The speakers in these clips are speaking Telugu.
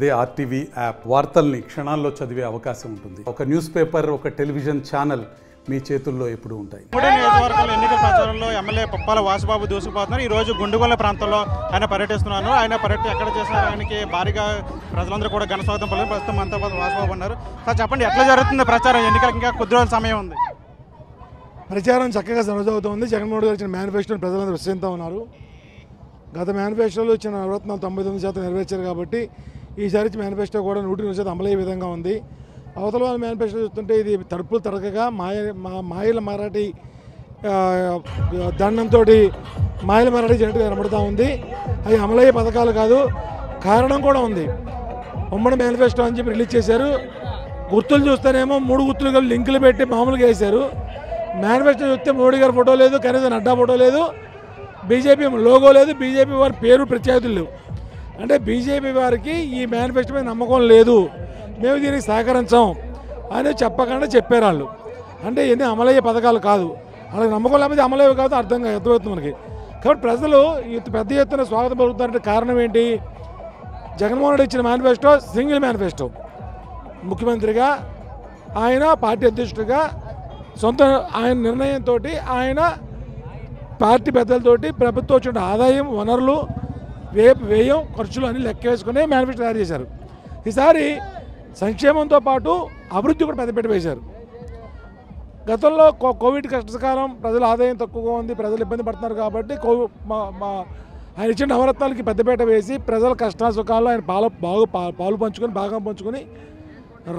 అదే ఆర్టీవీ యాప్ వార్తల్ని క్షణాల్లో చదివే అవకాశం ఉంటుంది. ఒక న్యూస్ పేపర్, ఒక టెలివిజన్ ఛానల్ మీ చేతుల్లో ఎప్పుడూ ఉంటాయి. మూడో నియోజకవర్గంలో ఎన్నికల ప్రచారంలో ఎమ్మెల్యే పుప్పాల వాసుబాబు దూసుకుపోతున్నారు. ఈ రోజు గుండుగొల్ల ప్రాంతంలో ఆయన పర్యటిస్తున్నారు. ఆయన పర్యటన ఎక్కడ చేశారు, ఆయనకి భారీగా ప్రజలందరూ కూడా ఘన స్వాగతం పలికారు. ప్రస్తుతం మనతో పాటు వాసుబాబు ఉన్నారు. సార్ చెప్పండి, ఎట్లా జరుగుతుంది ప్రచారం? ఎన్నికలకు ఇంకా కొద్ది రోజుల సమయం ఉంది. ప్రచారం చక్కగా సాగుతోంది. జగన్మోహన్ గారు ఇచ్చిన మేనిఫెస్టోని ప్రజలందరూ విశ్వసిస్తూ ఉన్నారు. గత మేనిఫెస్టోలో ఇచ్చిన 99% నెరవేర్చారు కాబట్టి ఈసారి మేనిఫెస్టో కూడా 100% అమలయ్యే విధంగా ఉంది. అవతల వాళ్ళ మేనిఫెస్టో చూస్తుంటే ఇది తడుపులు తడకగా మాయల మరాఠీ దండంతో మాయల మరాఠీ జనట్టుగా కనబడుతూ ఉంది. అవి అమలయ్యే పథకాలు కాదు, కారణం కూడా ఉంది. ఉమ్మడి మేనిఫెస్టో అని చెప్పి రిలీజ్ చేశారు. గుర్తులు చూస్తేనేమో 3 గుర్తులు కలిపి లింకులు పెట్టి మామూలుగా వేశారు. మేనిఫెస్టో చూస్తే మోడీ గారి ఫోటో లేదు, కనీసం నడ్డా ఫోటో లేదు, బీజేపీ లోగో లేదు, బీజేపీ వారి పేరు ప్రత్యేకతలు లేవు. అంటే బీజేపీ వారికి ఈ మేనిఫెస్టో మీద నమ్మకం లేదు, మేము దీనికి సహకరించాం అని చెప్పకుండా చెప్పారు వాళ్ళు. అంటే ఇవన్నీ అమలయ్యే పథకాలు కాదు, వాళ్ళకి నమ్మకం లేకపోతే అమలయ్యే కాదు అర్థమవుతుంది మనకి. కాబట్టి ప్రజలు పెద్ద ఎత్తున స్వాగతం పలుకుతారంటే కారణం ఏంటి? జగన్మోహన్ రెడ్డి ఇచ్చిన మేనిఫెస్టో సింగిల్ మేనిఫెస్టో. ముఖ్యమంత్రిగా ఆయన, పార్టీ అధ్యక్షుడిగా సొంత ఆయన నిర్ణయంతో ఆయన పార్టీ పెద్దలతోటి ప్రభుత్వం వచ్చిన ఆదాయం, వనరులు, వ్యయం, ఖర్చులు అన్ని లెక్క వేసుకుని మేనిఫెస్టో తయారు చేశారు. ఈసారి సంక్షేమంతో పాటు అభివృద్ధి కూడా పెద్దపీట వేశారు. గతంలో కోవిడ్ కష్టకాలం, ప్రజల ఆదాయం తక్కువగా ఉంది, ప్రజలు ఇబ్బంది పడుతున్నారు కాబట్టి ఆయన ఇచ్చిన నవరత్నాలకి పెద్దపీట వేసి ప్రజల కష్ట సుఖాల్లో ఆయన పాలు పంచుకొని, భాగం పంచుకొని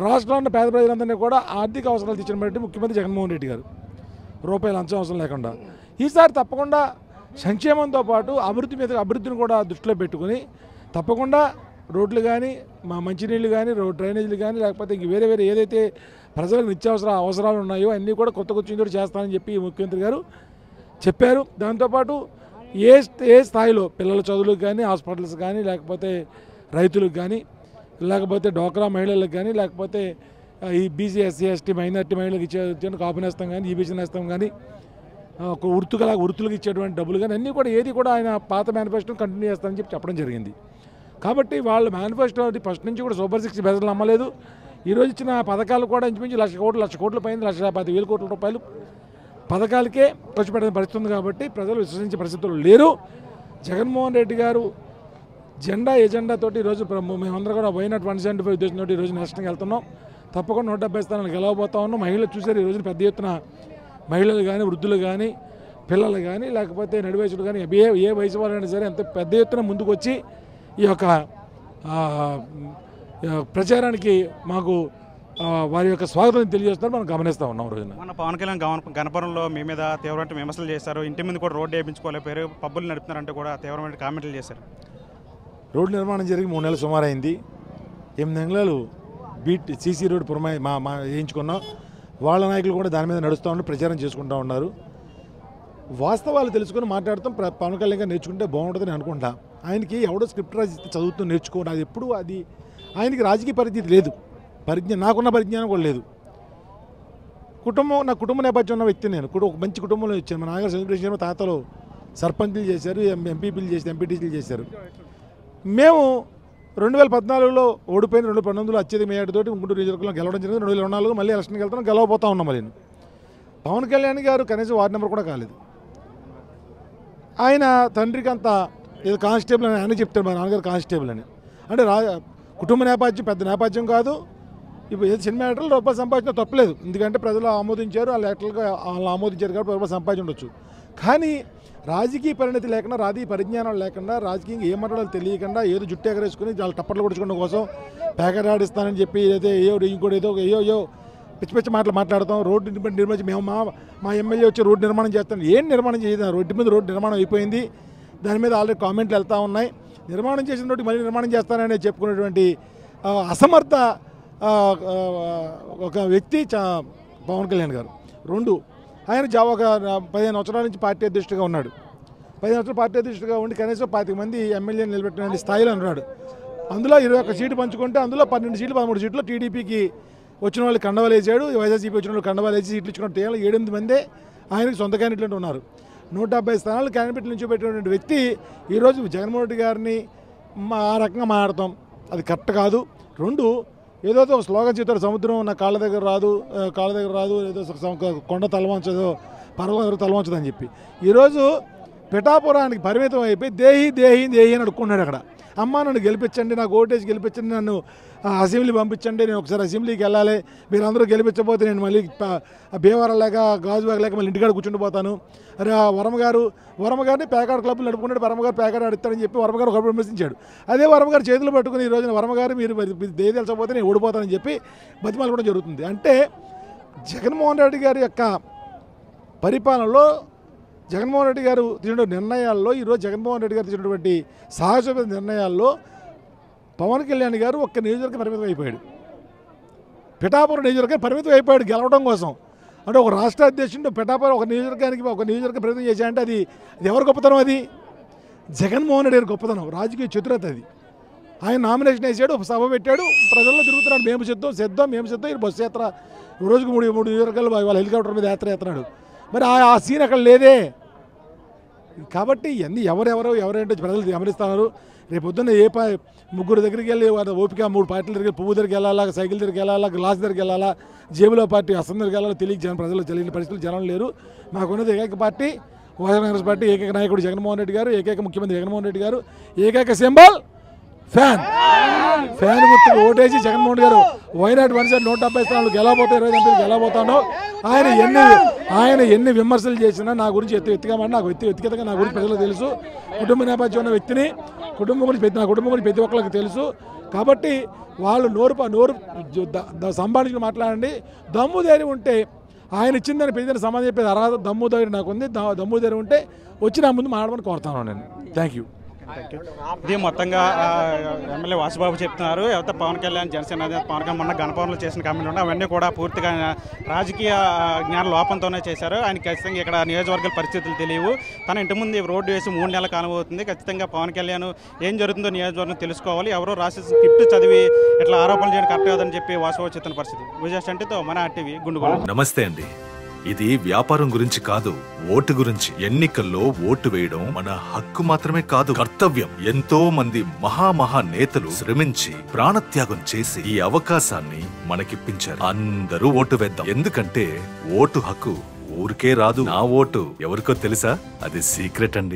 రాష్ట్రంలో పేద ప్రజలందరినీ కూడా ఆర్థిక అవసరాలు తెచ్చిన బట్టి ముఖ్యమంత్రి జగన్మోహన్ రెడ్డి గారు రూపాయలు అంచం అవసరం లేకుండా ఈసారి తప్పకుండా సంక్షేమంతో పాటు అభివృద్ధిని కూడా దృష్టిలో పెట్టుకుని తప్పకుండా రోడ్లు కానీ, మంచినీళ్ళు కానీ, డ్రైనేజీలు కానీ, లేకపోతే ఇంక వేరే ఏదైతే ప్రజలకు నిత్యావసర అవసరాలు ఉన్నాయో అన్నీ కూడా కొత్త చేస్తానని చెప్పి ముఖ్యమంత్రి గారు చెప్పారు. దాంతోపాటు ఏ స్థాయిలో పిల్లల చదువులకు కానీ, హాస్పిటల్స్ కానీ, లేకపోతే రైతులకు కానీ, లేకపోతే డ్వాక్రా మహిళలకు కానీ, లేకపోతే ఈ బీసీ, ఎస్సీ, ఎస్టీ, మైనార్టీ మహిళలకు ఇచ్చే కాపు నేస్తం కానీ, ఈబీసీ నేస్తం కానీ, వృత్తులకు ఇచ్చేటువంటి డబ్బులు కానీ అన్నీ కూడా ఏది కూడా ఆయన పాత మేనిఫెస్టోని కంటిన్యూ చేస్తానని చెప్పి చెప్పడం జరిగింది. కాబట్టి వాళ్ళ మేనిఫెస్టో ఫస్ట్ నుంచి కూడా సూపర్ 6 బెజలు నమ్మలేదు. ఈరోజు ఇచ్చిన పథకాలు కూడా ఇంచుమించు 1,00,00,000 కోట్ల పైన, 1,50,000 కోట్ల రూపాయలు పథకాలకే ఖర్చు పెట్టడం పరిస్థితుంది. కాబట్టి ప్రజలు విశ్వసించే పరిస్థితులు లేరు. జగన్మోహన్ రెడ్డి గారు ఎజెండా తోటి ఈరోజు మేమందరం కూడా వైనాట్ 175 ఉద్దేశంతో ఈరోజు నేషనల్కి వెళ్తున్నాం. తప్పకుండా 170 స్థానాలు గెలవబోతా ఉన్నాం. మహిళలు చూసారు ఈరోజు పెద్ద ఎత్తున మహిళలు కానీ, వృద్ధులు కానీ, పిల్లలు కానీ, లేకపోతే నడివయసులు కానీ, ఏ వయసు వాళ్ళైనా సరే ఎంత పెద్ద ఎత్తున ముందుకు వచ్చి ఈ యొక్క ప్రచారానికి మాకు వారి యొక్క స్వాగతం తెలియజేస్తున్నారు. మనం గమనిస్తూ ఉన్నాం. రోజున మన పవన్ కళ్యాణ్ గణపురంలో మీ మీద తీవ్రమైన విమర్శలు చేశారు. ఇంటి మీద కూడా రోడ్డు వేయించుకోలేకపోయారు, పబ్బులు నడుపుతున్నారంటే కూడా తీవ్రమైన కామెంట్లు చేశారు. రోడ్డు నిర్మాణం జరిగి 3 నెలలు సుమారు అయింది. 8 నెలలు సీసీ రోడ్డు వేయించుకున్నాం. వాళ్ళ నాయకులు కూడా దాని మీద నడుస్తూ ఉన్నారు, ప్రచారం చేసుకుంటూ ఉన్నారు. వాస్తవాలు తెలుసుకొని మాట్లాడతాం. పవన్ కళ్యాణ్ గారు నేర్చుకుంటే బాగుంటుందని అనుకుంటా. ఆయనకి ఎవడో స్క్రిప్ట్ రాసి చదువుతూ నేర్చుకోవడం అది ఎప్పుడు ఆయనకి రాజకీయ పరిస్థితి లేదు, నాకున్న పరిజ్ఞానం కూడా లేదు. నా కుటుంబ నేపథ్యం ఉన్న వ్యక్తి నేను. ఒక మంచి కుటుంబంలో వచ్చాను. మా నాన్నగారు సెలబ్రేషన్ తాతలు సర్పంచ్లు చేశారు, ఎంపీపీలు చేశారు, ఎంపీటీసీలు చేశారు. మేము 2014లో ఓడిపోయిన 2019లో అత్యధిక మేయటతోటి గుంటూరు నియోజకవర్గంలో గెలవడం జరిగింది. 2024 మళ్ళీ ఎలక్షన్కి వెళ్తాను, గెలవబోతా ఉన్నాం. మళ్ళీ పవన్ కళ్యాణ్ గారు కనీసం వార్డు నెంబర్ కూడా కాలేదు. ఆయన తండ్రికి అంత ఏదో కానిస్టేబుల్ అని ఆయన చెప్తారు, మా నాన్నగారు కానిస్టేబుల్ అని. అంటే కుటుంబ నేపథ్యం పెద్ద నేపథ్యం కాదు. ఇప్పుడు ఏదో సినిమా యాక్టర్లు రూపాయలు సంపాదించినా తప్పలేదు, ఎందుకంటే ప్రజలు ఆమోదించారు, వాళ్ళు యాక్టర్లుగా వాళ్ళు ఆమోదించారు కాబట్టి రూపాయలు సంపాదించి ఉండొచ్చు. కానీ రాజకీయ పరిణతి లేకుండా, రాజకీయ పరిజ్ఞానం లేకుండా, రాజకీయంగా ఏ మాట్లాడాలో తెలియకుండా ఏదో జుట్టు ఎగరేసుకుని వాళ్ళు టప్పట్లు కొడుచుకోవడం కోసం ప్యాకెట్ ఆడిస్తానని చెప్పి ఏదైతే ఇంకోటి ఏదో పిచ్చి మాటలు మాట్లాడతాం. రోడ్డు నిర్మించి మేము మా ఎమ్మెల్యే వచ్చి రోడ్డు నిర్మాణం చేస్తాం. ఏం నిర్మాణం చేయదు, రోడ్డు మీద రోడ్డు నిర్మాణం అయిపోయింది. దాని మీద ఆల్రెడీ కామెంట్లు వెళ్తూ ఉన్నాయి. నిర్మాణం చేసిన రోడ్డు మళ్ళీ నిర్మాణం చేస్తానని చెప్పుకునేటువంటి అసమర్థ ఒక వ్యక్తి పవన్ కళ్యాణ్ గారు. 2 ఆయన ఒక 15 సంవత్సరాల నుంచి పార్టీ అధ్యక్షుడిగా ఉన్నాడు. 15 సంవత్సరాలు పార్టీ అధ్యక్షుడిగా ఉండి కనీసం 25 మంది ఎమ్మెల్యేలు నిలబెట్టిన స్థాయిలో ఉన్నాడు. అందులో 21 సీటు పంచుకుంటే అందులో 12 సీట్లు 13 సీట్లు టీడీపీకి వచ్చిన వాళ్ళు కండవాలు వేసాడు, వైఎస్ఆర్సీపీ వచ్చిన వాళ్ళు కండవాలు వేసి సీట్లు ఇచ్చుకున్న 7-8 మందే ఆయనకు సొంత క్యాండిడేట్లు ఉన్నారు. 170 స్థానాలు క్యాండిడేట్ నుంచి పెట్టినటువంటి వ్యక్తి ఈరోజు జగన్మోహన్ రెడ్డి గారిని ఆ రకంగా మాట్లాడతాం. అది కరెక్ట్ కాదు. 2 ఏదో ఒక స్లోగన్ చెప్తారు, సముద్రం నా కాళ్ళ దగ్గర రాదు ఏదో కొండ తలవంచదు పర్వతం తలవంచదు అని చెప్పి. ఈరోజు పిఠాపురానికి పరిమితం అయిపోయి దేహి దేహి దేహి అని అడుక్కున్నాడు అక్కడ. అమ్మ నన్ను గెలిపించండి, నాకు ఓటేసి గెలిపించండి, నన్ను అసెంబ్లీ పంపించండి, నేను ఒకసారి అసెంబ్లీకి వెళ్ళాలి, మీరందరూ గెలిపించకపోతే నేను మళ్ళీ భీమవరం లేక గాజువాగ లేక మళ్ళీ ఇంటికాడ కూర్చుండిపోతాను. అరే వరమగారిని పేకాడ క్లబ్లు నడుపుకున్నాడు, వరమగారు పేకాడ ఆడుతాడని చెప్పి వరమగారు ఒకప్పుడు విమర్శించాడు. అదే వరమగారు చేతులు పట్టుకుని ఈ రోజున వరమగారు మీరు దేని తెలుసకపోతే నేను ఓడిపోతానని చెప్పి బతిమాలు కూడా జరుగుతుంది. అంటే జగన్మోహన్ రెడ్డి గారి యొక్క పరిపాలనలో జగన్మోహన్ రెడ్డి గారు తీసుకున్న నిర్ణయాల్లో, ఈరోజు జగన్మోహన్ రెడ్డి గారు తీసుకున్నటువంటి సాహసోపేత నిర్ణయాల్లో పవన్ కళ్యాణ్ గారు ఒక్క నియోజకవర్గం పరిమితం అయిపోయాడు. పిఠాపురం నియోజకవర్గం పరిమితం అయిపోయాడు గెలవడం కోసం. అంటే ఒక రాష్ట్ర అధ్యక్షుడు పిఠాపురం ఒక నియోజకవర్గం పరిమితం చేశాడంటే అది ఎవరి గొప్పతనం? అది జగన్మోహన్ రెడ్డి గారి గొప్పతనం, రాజకీయ చతురత అది. ఆయన నామినేషన్ వేసాడు, ఒక సభ పెట్టాడు, ప్రజల్లో తిరుగుతున్నాడు, మేము సిద్ధం ఈ బస్సు యాత్ర రోజుకు 3 నియోజకవర్గాలు వాళ్ళ హెలికాప్టర్ మీద యాత్ర చేస్తున్నాడు. మరి ఆ సీన్ అక్కడ లేదే. కాబట్టి ఇవన్నీ ఎవరేంటో ప్రజలు గమనిస్తున్నారు. రేపు పొద్దున్న ముగ్గురు దగ్గరికి వెళ్ళి ఓపిక 3 పార్టీల దగ్గర పువ్వు దగ్గరికి వెళ్ళాలా, సైకిల్ దగ్గరికి వెళ్ళాలా, గ్లాస్ దగ్గరికి వెళ్ళాలా, జేబులో పార్టీ అసం దగ్గరికి వెళ్ళాలో ప్రజలు తెలియని పరిస్థితులు జనం లేరు. మాకున్నది ఏకైక పార్టీ వైఎస్ఆర్ కాంగ్రెస్ పార్టీ, ఏకైక నాయకుడు జగన్మోహన్ రెడ్డి గారు, ఏకైక ముఖ్యమంత్రి జగన్మోహన్ రెడ్డి గారు, ఏకైక సింబల్ ఫ్యాన్ గుర్తుకు ఓటేసి జగన్మోహన్ గారు వైనాడు 170 స్థానాలు గెలవబోతే 20 ఎంపీలు గెలవబోతాను. ఆయన ఎన్ని విమర్శలు చేసినా నా గురించి వ్యక్తిగతంగా నా గురించి ప్రజలకు తెలుసు. కుటుంబ నేపథ్యం ఉన్న వ్యక్తిని, నా కుటుంబం గురించి ప్రతి ఒక్కరికి తెలుసు. కాబట్టి వాళ్ళు నోరు సంభాషించి మాట్లాడండి. దమ్ము ధైర్యం ఉంటే ఆయన ఇచ్చిందని ప్రతిదీ సమాధానం చెప్పేది అర్హత దమ్ము ధైర్యం నాకు ఉంది. దమ్ము ధైర్యం ఉంటే వచ్చి నా ముందు మాట్లాడమని కోరుతాను నేను. Thank you. ఇది మొత్తంగా ఎమ్మెల్యే వాసుబాబు చెప్తున్నారు. ఎవరైతే పవన్ కళ్యాణ్ జనసేన పవన్ కళ్యాణ్ మొన్న గణపవరంలో చేసిన కామెంట్లు ఉన్నాయి, అవన్నీ కూడా పూర్తిగా రాజకీయ జ్ఞాన లోపంతోనే చేశారు. ఆయన ఖచ్చితంగా ఇక్కడ నియోజకవర్గాల పరిస్థితులు తెలియవు. తన ఇంటి ముందు రోడ్డు వేసి 3 నెలల కాలం అవుతుంది. ఖచ్చితంగా పవన్ కళ్యాణ్ ఏం జరుగుతుందో నియోజకవర్గం తెలుసుకోవాలి. ఎవరో రాసి స్క్రిప్ట్ చదివి ఇట్లా ఆరోపణలు చేయడం కరెక్ట్ కాదని చెప్పి వాసుబాబు చెప్తున్న పరిస్థితి. విజయ్ అంటే మన టీవీ గుండుగోలు. నమస్తే అండి. ఇది వ్యాపారం గురించి కాదు, ఓటు గురించి. ఎన్నికల్లో ఓటు వేయడం మన హక్కు మాత్రమే కాదు, కర్తవ్యం. ఎంతో మంది మహా నేతలు శ్రమించి ప్రాణత్యాగం చేసి ఈ అవకాశాన్ని మనకిప్పించారు. అందరూ ఓటు వేద్దాం. ఎందుకంటే ఓటు హక్కు ఊరికే రాదు. నా ఓటు ఎవరికో తెలుసా? అది సీక్రెట్ అండి.